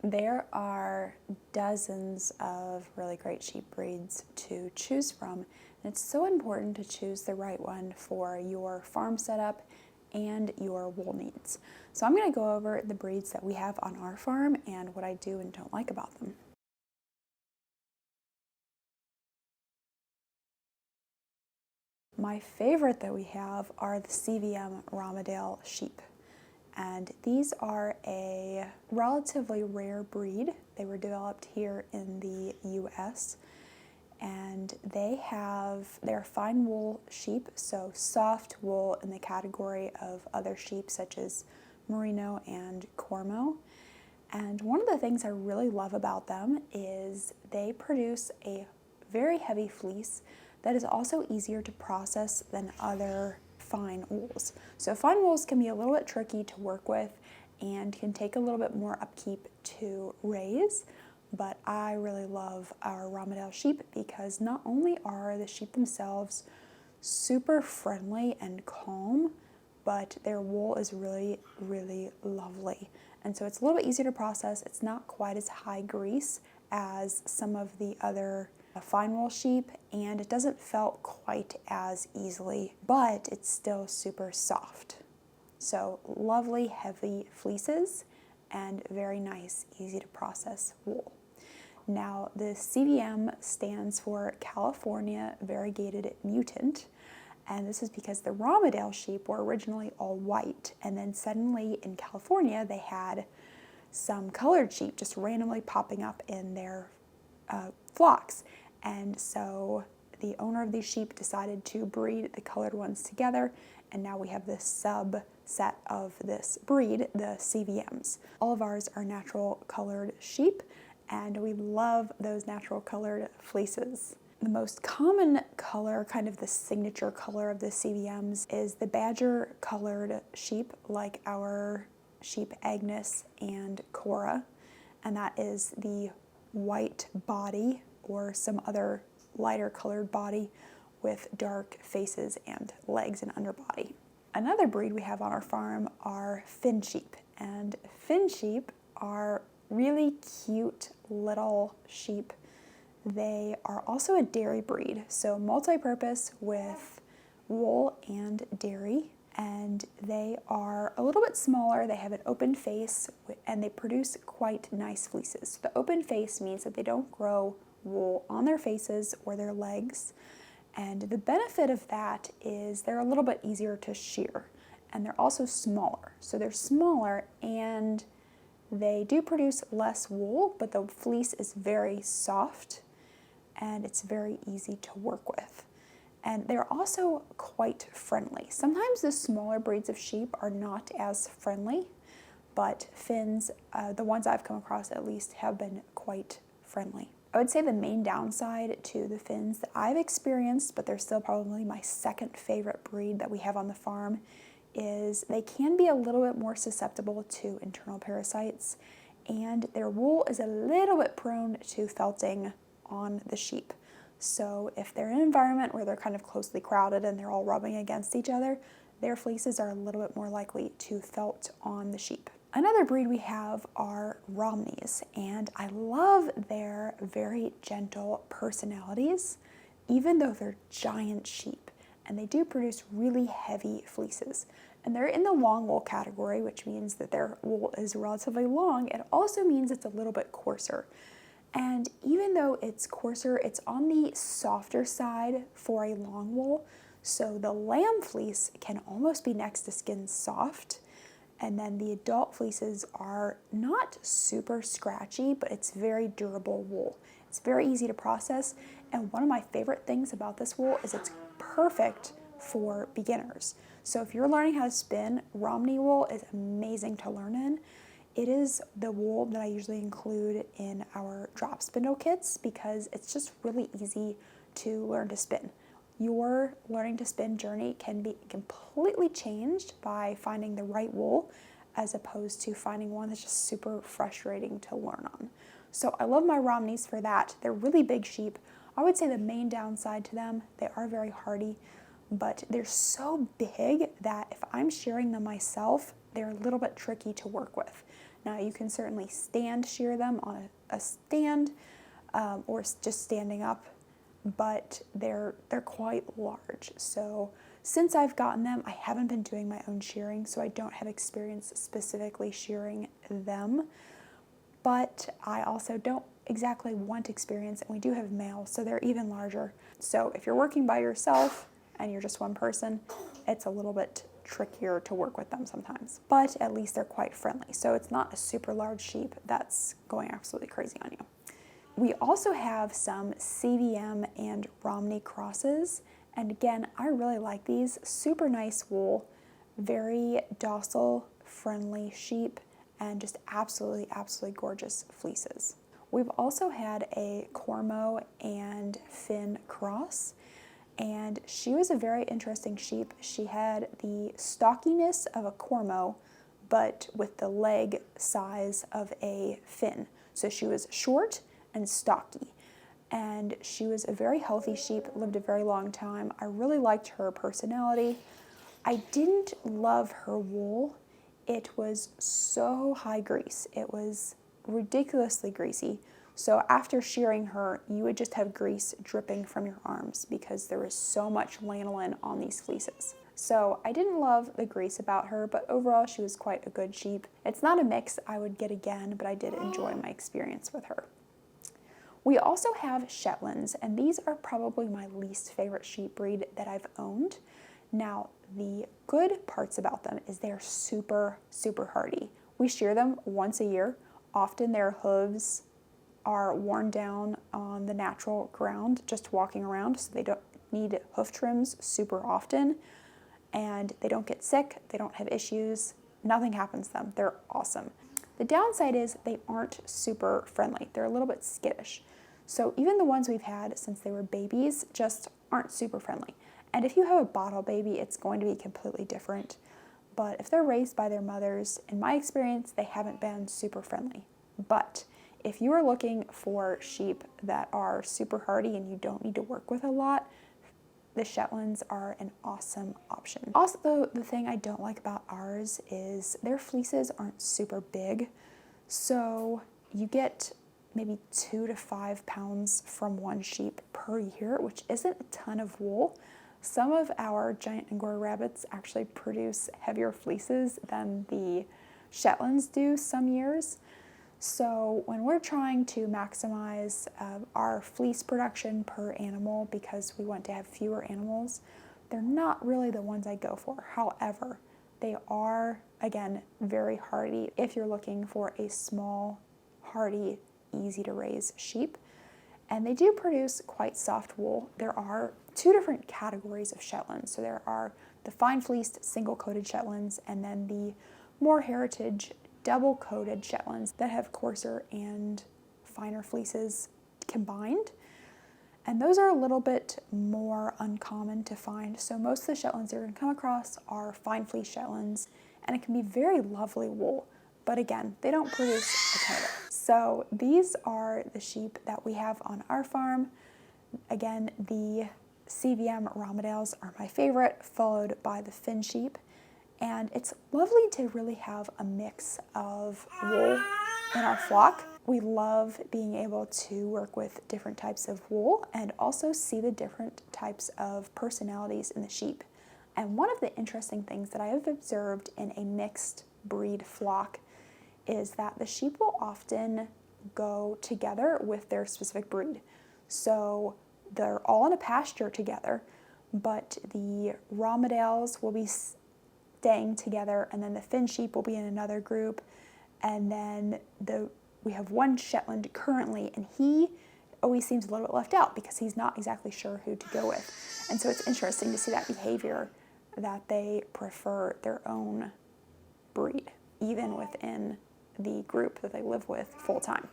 There are dozens of really great sheep breeds to choose from, and it's so important to choose the right one for your farm setup and your wool needs. So I'm going to go over the breeds that we have on our farm and what I do and don't like about them. My favorite that we have are the CVM Ramadale sheep. And these are a relatively rare breed. They were developed here in the US, and they're fine wool sheep, so soft wool in the category of other sheep such as Merino and Cormo. And one of the things I really love about them is they produce a very heavy fleece that is also easier to process than other fine wools. So fine wools can be a little bit tricky to work with and can take a little bit more upkeep to raise, but I really love our Ramadale sheep because not only are the sheep themselves super friendly and calm, but their wool is really, really lovely. And so it's a little bit easier to process. It's not quite as high grease as some of the other fine wool sheep, and it doesn't felt quite as easily, but it's still super soft. So lovely heavy fleeces and very nice, easy to process wool. Now the CVM stands for California Variegated Mutant, and this is because the Ramadale sheep were originally all white, and then suddenly in California they had some colored sheep just randomly popping up in their flocks. And so the owner of these sheep decided to breed the colored ones together, and now we have this subset of this breed, the CVMs. All of ours are natural colored sheep, and we love those natural colored fleeces. The most common color, kind of the signature color of the CVMs, is the badger colored sheep, like our sheep Agnes and Cora, and that is the white body or some other lighter colored body with dark faces and legs and underbody. Another breed we have on our farm are Finn sheep, and Finn sheep are really cute little sheep. They are also a dairy breed, so multi-purpose with wool and dairy, and they are a little bit smaller. They have an open face and they produce quite nice fleeces. So the open face means that they don't grow wool on their faces or their legs, and the benefit of that is they're a little bit easier to shear, and they're also smaller. So they're smaller and they do produce less wool, but the fleece is very soft and it's very easy to work with. And they're also quite friendly. Sometimes the smaller breeds of sheep are not as friendly, but Finns, the ones I've come across at least, have been quite friendly. I would say the main downside to the Finns that I've experienced, but they're still probably my second favorite breed that we have on the farm, is they can be a little bit more susceptible to internal parasites, and their wool is a little bit prone to felting on the sheep. So if they're in an environment where they're kind of closely crowded and they're all rubbing against each other, their fleeces are a little bit more likely to felt on the sheep. Another breed we have are Romneys, and I love their very gentle personalities, even though they're giant sheep, and they do produce really heavy fleeces. And they're in the long wool category, which means that their wool is relatively long. It also means it's a little bit coarser. And even though it's coarser, it's on the softer side for a long wool. So the lamb fleece can almost be next to skin soft. And then the adult fleeces are not super scratchy, but it's very durable wool. It's very easy to process. And one of my favorite things about this wool is it's perfect for beginners. So if you're learning how to spin, Romney wool is amazing to learn in. It is the wool that I usually include in our drop spindle kits because it's just really easy to learn to spin. Your learning to spin journey can be completely changed by finding the right wool as opposed to finding one that's just super frustrating to learn on. So I love my Romneys for that. They're really big sheep. I would say the main downside to them, they are very hardy, but they're so big that if I'm shearing them myself, they're a little bit tricky to work with. Now you can certainly stand shear them on a stand or just standing up, but they're quite large. So since I've gotten them, I haven't been doing my own shearing, so I don't have experience specifically shearing them. But I also don't exactly want experience, and we do have males, so they're even larger. So if you're working by yourself and you're just one person, it's a little bit trickier to work with them sometimes. But at least they're quite friendly. So it's not a super large sheep that's going absolutely crazy on you. We also have some CVM and Romney crosses. And again, I really like these. Super nice wool, very docile, friendly sheep, and just absolutely, absolutely gorgeous fleeces. We've also had a Cormo and Finn cross, and she was a very interesting sheep. She had the stockiness of a Cormo, but with the leg size of a Finn. So she was short and stocky, and she was a very healthy sheep, lived a very long time. I really liked her personality. I didn't love her wool. It was so high grease. It was ridiculously greasy. So after shearing her, you would just have grease dripping from your arms because there was so much lanolin on these fleeces. So I didn't love the grease about her, but overall she was quite a good sheep. It's not a mix I would get again, but I did enjoy my experience with her. We also have Shetlands, and these are probably my least favorite sheep breed that I've owned. Now, the good parts about them is they're super, super hardy. We shear them once a year. Often their hooves are worn down on the natural ground, just walking around, so they don't need hoof trims super often, and they don't get sick, they don't have issues, nothing happens to them. They're awesome. The downside is they aren't super friendly. They're a little bit skittish. So even the ones we've had since they were babies just aren't super friendly. And if you have a bottle baby, it's going to be completely different. But if they're raised by their mothers, in my experience, they haven't been super friendly. But if you are looking for sheep that are super hardy and you don't need to work with a lot, the Shetlands are an awesome option. Also, the thing I don't like about ours is their fleeces aren't super big. So you get maybe 2 to 5 pounds from one sheep per year, which isn't a ton of wool. Some of our giant Angora rabbits actually produce heavier fleeces than the Shetlands do some years. So when we're trying to maximize our fleece production per animal because we want to have fewer animals, they're not really the ones I go for. However, they are, again, very hardy if you're looking for a small, hardy, easy to raise sheep. And they do produce quite soft wool. There are 2 different categories of Shetlands. So there are the fine fleeced single coated Shetlands and then the more heritage double coated Shetlands that have coarser and finer fleeces combined. And those are a little bit more uncommon to find. So most of the Shetlands you're going to come across are fine fleece Shetlands, and it can be very lovely wool. But again, they don't produce a ton of it. So these are the sheep that we have on our farm. Again, the CVM Ramadales are my favorite, followed by the Finn sheep. And it's lovely to really have a mix of wool in our flock. We love being able to work with different types of wool and also see the different types of personalities in the sheep. And one of the interesting things that I have observed in a mixed breed flock is that the sheep will often go together with their specific breed. So they're all in a pasture together, but the Ramadales will be staying together, and then the Finn sheep will be in another group, and then we have one Shetland currently, and he always seems a little bit left out because he's not exactly sure who to go with. And so it's interesting to see that behavior, that they prefer their own breed, even within the group that they live with full time.